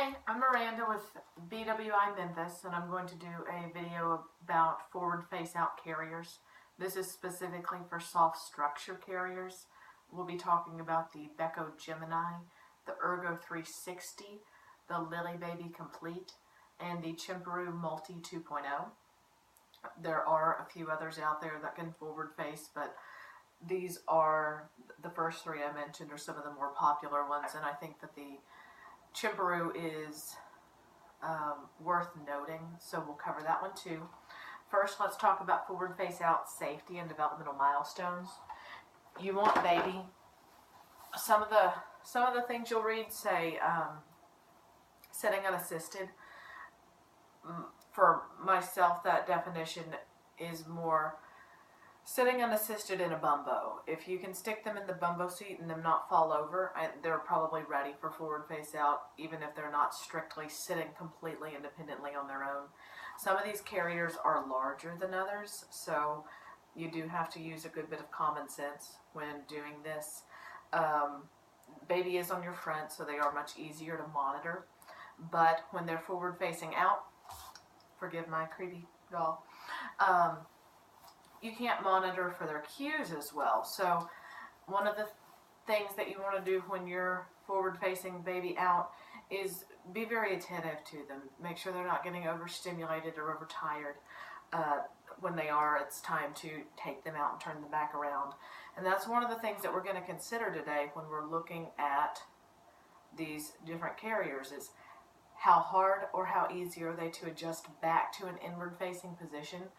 Hey, I'm Miranda with BWI Memphis, and I'm going to do a video about forward face-out carriers. This is specifically for soft structure carriers. We'll be talking about the Becco Gemini, the Ergo 360, the Lilliebaby Complete, and the Chimparoo Multi 2.0. There are a few others out there that can forward face, but these are the first three I mentioned are some of the more popular ones, and I think that the Chimparoo is worth noting, so we'll cover that one too. First, let's talk about forward face out safety and developmental milestones. You want baby. Some of the things you'll read say sitting unassisted. For myself, that definition is more sitting unassisted in a bumbo. If you can stick them in the bumbo seat and them not fall over, they're probably ready for forward face out, even if they're not strictly sitting completely independently on their own. Some of these carriers are larger than others, so you do have to use a good bit of common sense when doing this. Baby is on your front, so they are much easier to monitor, but when they're forward facing out, forgive my creepy doll, you can't monitor for their cues as well. So one of the things that you want to do when you're forward facing baby out is be very attentive to them. Make sure they're not getting overstimulated or overtired. When they are, it's time to take them out and turn them back around. And that's one of the things that we're going to consider today when we're looking at these different carriers is how hard or how easy are they to adjust back to an inward facing position.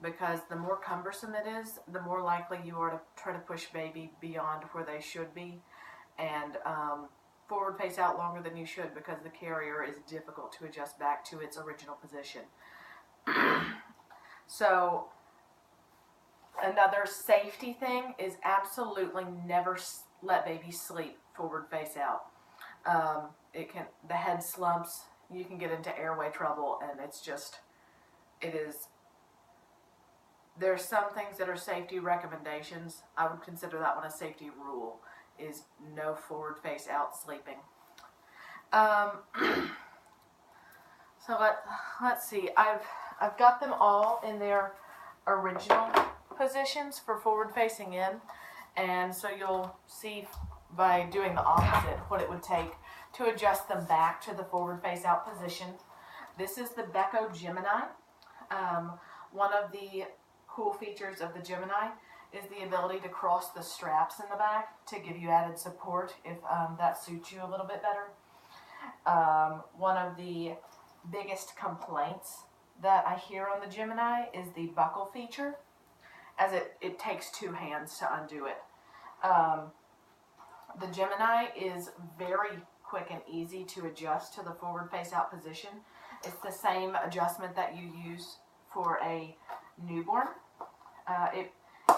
Because the more cumbersome it is, the more likely you are to try to push baby beyond where they should be and forward face out longer than you should, because the carrier is difficult to adjust back to its original position. So another safety thing is absolutely never let baby sleep forward face out. The head slumps, you can get into airway trouble, and there's some things that are safety recommendations. I would consider that one a safety rule, is no forward face out sleeping. So let's see. I've got them all in their original positions for forward facing in, and so you'll see by doing the opposite what it would take to adjust them back to the forward face out position. This is the Becco Gemini. One of the cool features of the Gemini is the ability to cross the straps in the back to give you added support if that suits you a little bit better. One of the biggest complaints that I hear on the Gemini is the buckle feature, as it takes two hands to undo it. The Gemini is very quick and easy to adjust to the forward face out position. It's the same adjustment that you use for a newborn. It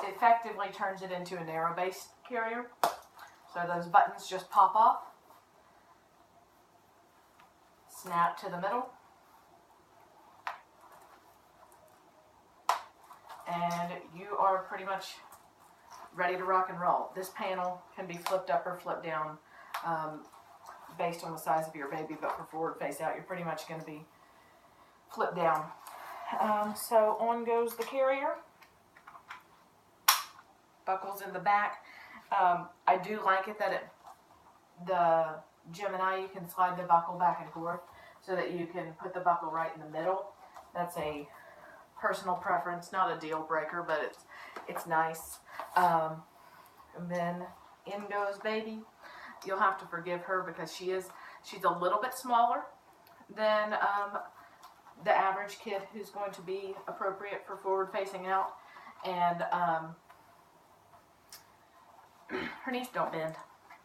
effectively turns it into a narrow base carrier. So those buttons just pop off, snap to the middle, and you are pretty much ready to rock and roll. This panel can be flipped up or flipped down based on the size of your baby, but for forward face out, you're pretty much going to be flipped down. So on goes the carrier. Buckles in the back. I do like it that the Gemini, you can slide the buckle back and forth so that you can put the buckle right in the middle. That's a personal preference, not a deal breaker, but it's nice. And then in goes baby. You'll have to forgive her because she's a little bit smaller than the average kid who's going to be appropriate for forward facing out, and her knees don't bend,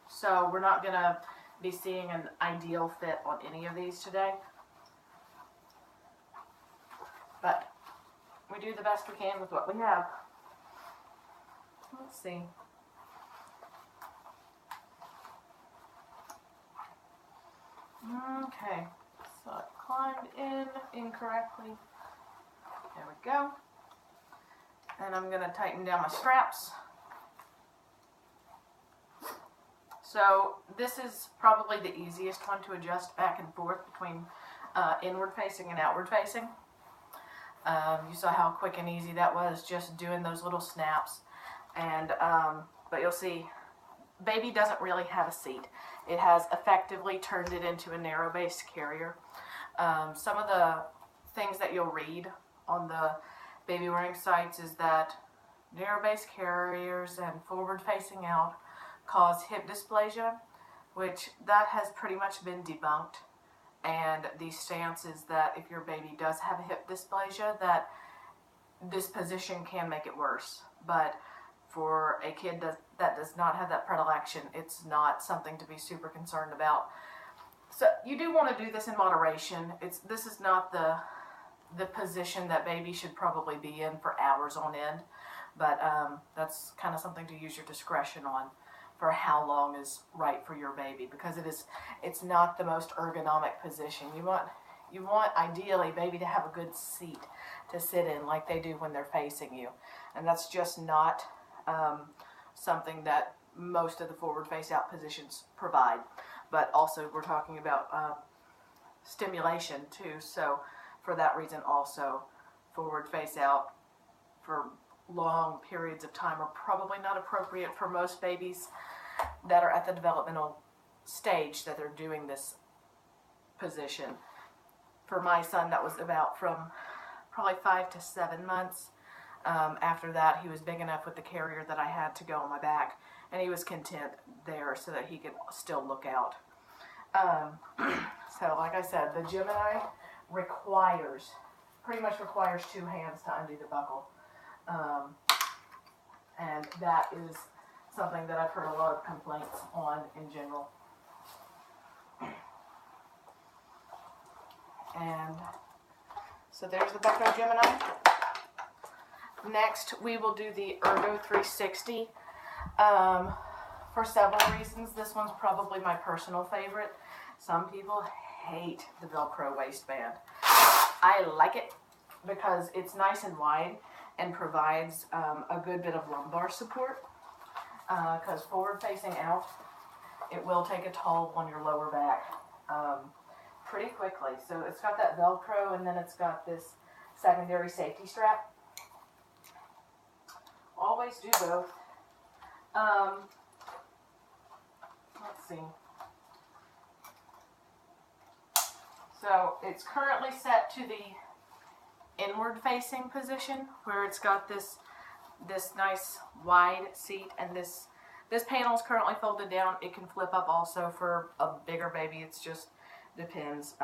so we're not going to be seeing an ideal fit on any of these today, but we do the best we can with what we have. Let's see. Okay, so it climbed in incorrectly. There we go. And I'm going to tighten down my straps. So this is probably the easiest one to adjust back and forth between inward facing and outward facing. You saw how quick and easy that was, just doing those little snaps. And but you'll see, baby doesn't really have a seat. It has effectively turned it into a narrow-based carrier. Some of the things that you'll read on the baby wearing sites is that narrow-based carriers and forward-facing out cause hip dysplasia, which that has pretty much been debunked. And the stance is that if your baby does have a hip dysplasia, that this position can make it worse. But for a kid that does not have that predilection, it's not something to be super concerned about. So you do want to do this in moderation. This is not the position that baby should probably be in for hours on end, but that's kind of something to use your discretion on for how long is right for your baby, because it's not the most ergonomic position. You want ideally baby to have a good seat to sit in like they do when they're facing you, and that's just not something that most of the forward face out positions provide. But also we're talking about stimulation too, so for that reason also forward face out for long periods of time are probably not appropriate for most babies that are at the developmental stage that they're doing this position. For my son, that was about from probably 5 to 7 months. After that, he was big enough with the carrier that I had to go on my back, and he was content there so that he could still look out. So like I said, the Gemini pretty much requires 2 hands to undo the buckle. And that is something that I've heard a lot of complaints on in general. And so there's the Becco Gemini. Next, we will do the Ergo 360. For several reasons, this one's probably my personal favorite. Some people hate the Velcro waistband. I like it because it's nice and wide and provides a good bit of lumbar support. Because forward facing out, it will take a toll on your lower back pretty quickly. So it's got that Velcro, and then it's got this secondary safety strap. Always do both. Let's see. So it's currently set to the inward facing position where it's got this nice wide seat, and this panel is currently folded down. It can flip up also for a bigger baby. It's just depends.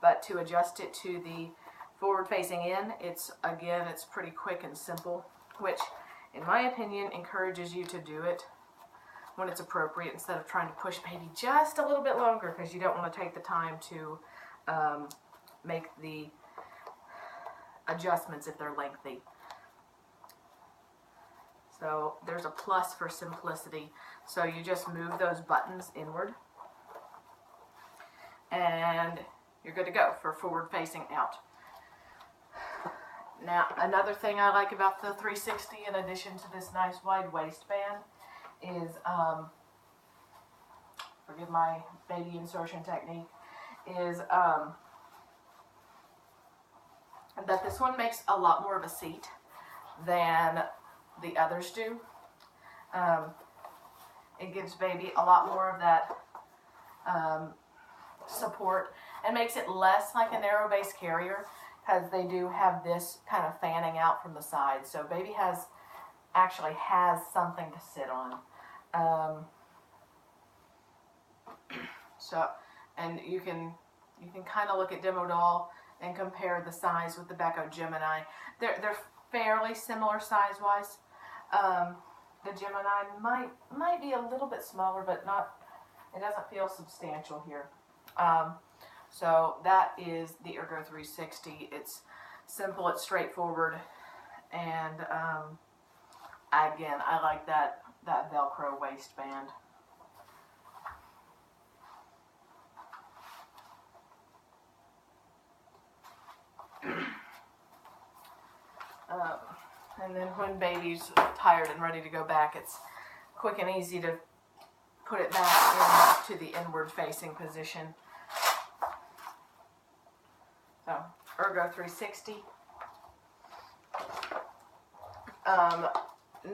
But to adjust it to the forward facing in, it's pretty quick and simple, which in my opinion encourages you to do it when it's appropriate instead of trying to push baby just a little bit longer, because you don't want to take the time to make the adjustments if they're lengthy. So there's a plus for simplicity. So you just move those buttons inward and you're good to go for forward facing out. Now, another thing I like about the 360, in addition to this nice wide waistband, is, forgive my baby insertion technique, is that this one makes a lot more of a seat than the others do. It gives baby a lot more of that support and makes it less like a narrow base carrier, because they do have this kind of fanning out from the side. So baby actually has something to sit on. And you can kind of look at Demo Doll and compare the size with the Becco Gemini. They're fairly similar size-wise. The Gemini might be a little bit smaller, but it doesn't feel substantial here. So that is the Ergo 360. It's simple, it's straightforward, and again, I like that Velcro waistband. And then when baby's tired and ready to go back, it's quick and easy to put it back into the inward facing position. So, Ergo 360.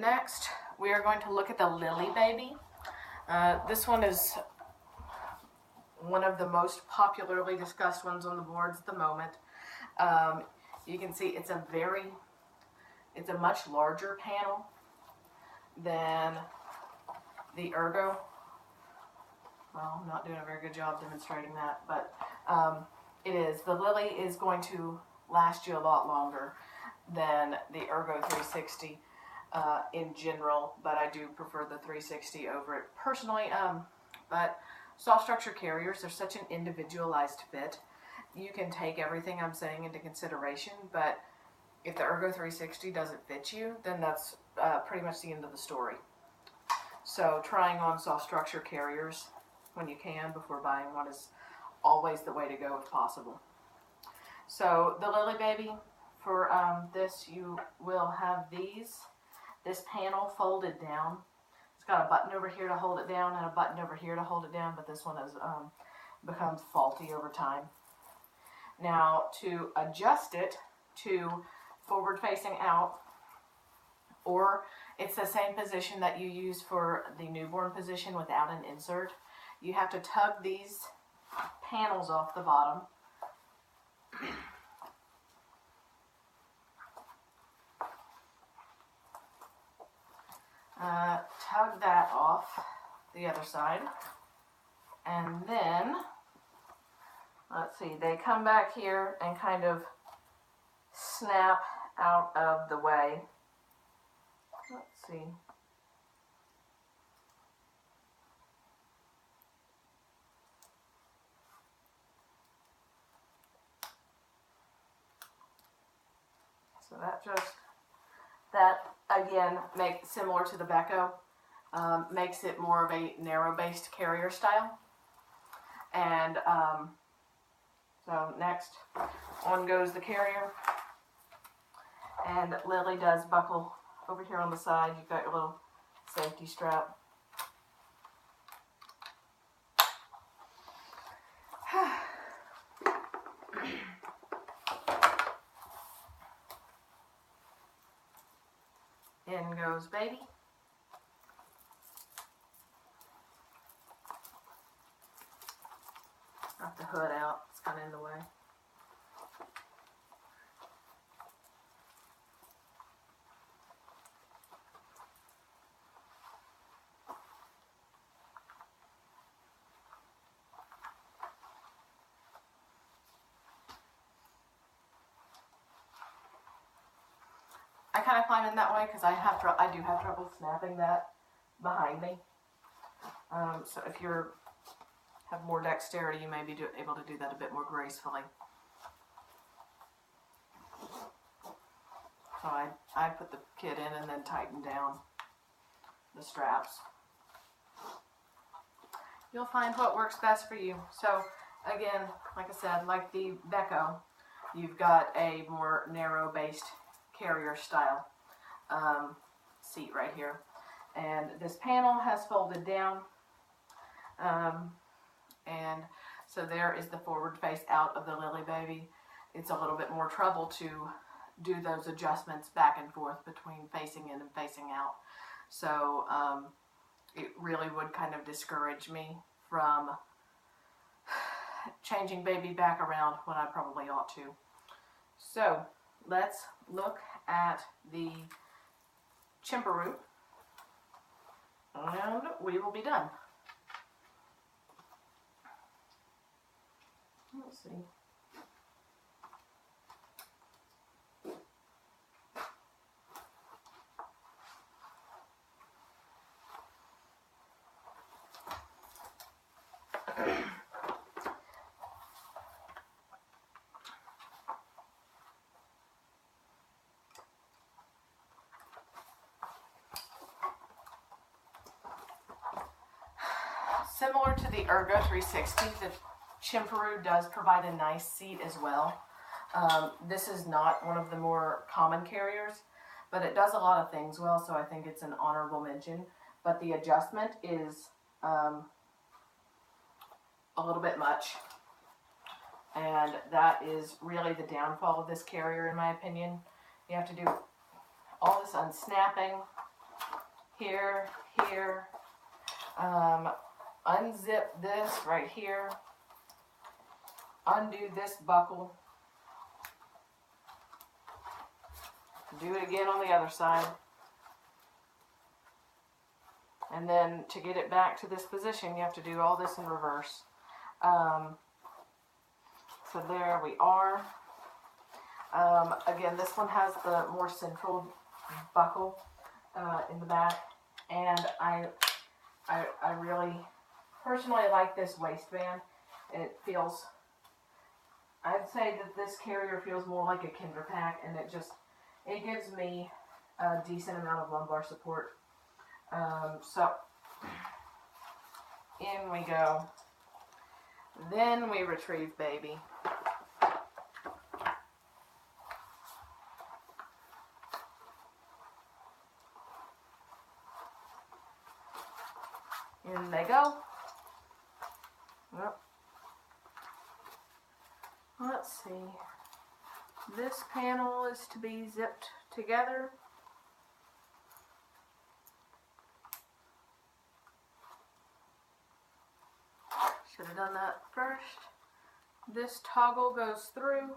Next, we are going to look at the Lilliebaby. This one is one of the most popularly discussed ones on the boards at the moment. You can see it's a much larger panel than the Ergo. Well, I'm not doing a very good job demonstrating that, but it is. The Lily is going to last you a lot longer than the Ergo 360 in general, but I do prefer the 360 over it personally. But soft structure carriers are such an individualized fit. You can take everything I'm saying into consideration, but if the Ergo 360 doesn't fit you, then that's pretty much the end of the story. So trying on soft structure carriers when you can before buying one is always the way to go if possible. So the Lilliebaby, for this you will have this panel folded down. It's got a button over here to hold it down and a button over here to hold it down, but this one has becomes faulty over time. Now to adjust it to forward facing out, or it's the same position that you use for the newborn position without an insert, you have to tug these panels off the bottom. Tug that off the other side, and then let's see, they come back here and kind of snap out of the way. Let's see. So that again, similar to the Becco, makes it more of a narrow-based carrier style. And so next, on goes the carrier. And Lily does buckle over here on the side. You've got your little safety strap. In goes baby. Got the hood out, it's kind of in the way. I kind of climb in that way because I do have trouble snapping that behind me. So if you have more dexterity, you may be able to do that a bit more gracefully. So I put the kit in and then tighten down the straps. You'll find what works best for you. So again, like I said, like the Becco, you've got a more narrow-based carrier style seat right here, and this panel has folded down, and so there is the forward face out of the Lilliebaby. It's a little bit more trouble to do those adjustments back and forth between facing in and facing out, so it really would kind of discourage me from changing baby back around when I probably ought to. So let's look at the Chimparoo, and we will be done. Let's see. Similar to the Ergo 360, the Chimparoo does provide a nice seat as well. This is not one of the more common carriers, but it does a lot of things well, so I think it's an honorable mention. But the adjustment is a little bit much. And that is really the downfall of this carrier, in my opinion. You have to do all this unsnapping here, here. Unzip this right here. Undo this buckle. Do it again on the other side. And then to get it back to this position, you have to do all this in reverse. So there we are. Again, this one has the more central buckle in the back, and I really personally like this waistband. It feels, I'd say that this carrier feels more like a kinder pack, and it gives me a decent amount of lumbar support. So in we go. Then we retrieve baby. In they go. Well, let's see. This panel is to be zipped together. Should have done that first. This toggle goes through.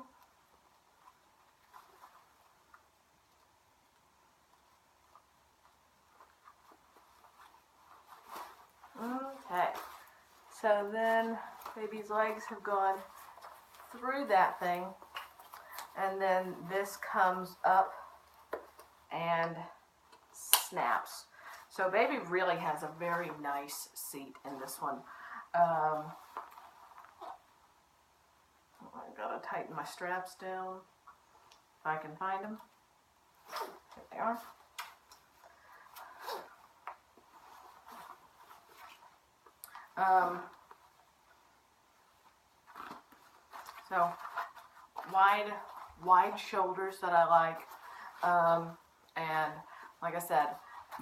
Okay, so then baby's legs have gone through that thing, and then this comes up and snaps. So baby really has a very nice seat in this one. I gotta tighten my straps down if I can find them. There they are. So wide shoulders that I like, and like I said,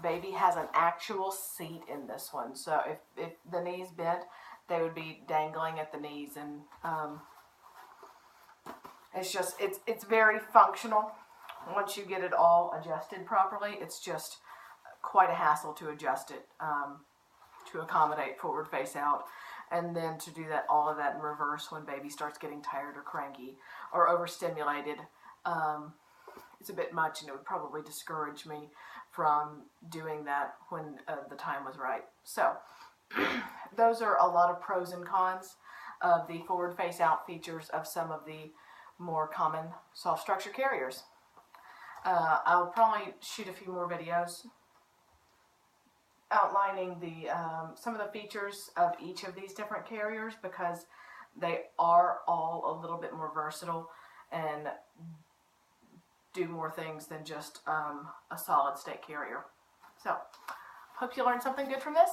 baby has an actual seat in this one. So if the knees bent, they would be dangling at the knees, and it's very functional. Once you get it all adjusted properly, it's just quite a hassle to adjust it to accommodate forward face out, and then to do all of that in reverse when baby starts getting tired or cranky or overstimulated. It's a bit much, and it would probably discourage me from doing that when the time was right. So those are a lot of pros and cons of the forward face out features of some of the more common soft structure carriers. I'll probably shoot a few more videos outlining some of the features of each of these different carriers, because they are all a little bit more versatile and do more things than just a solid state carrier. So, hope you learned something good from this.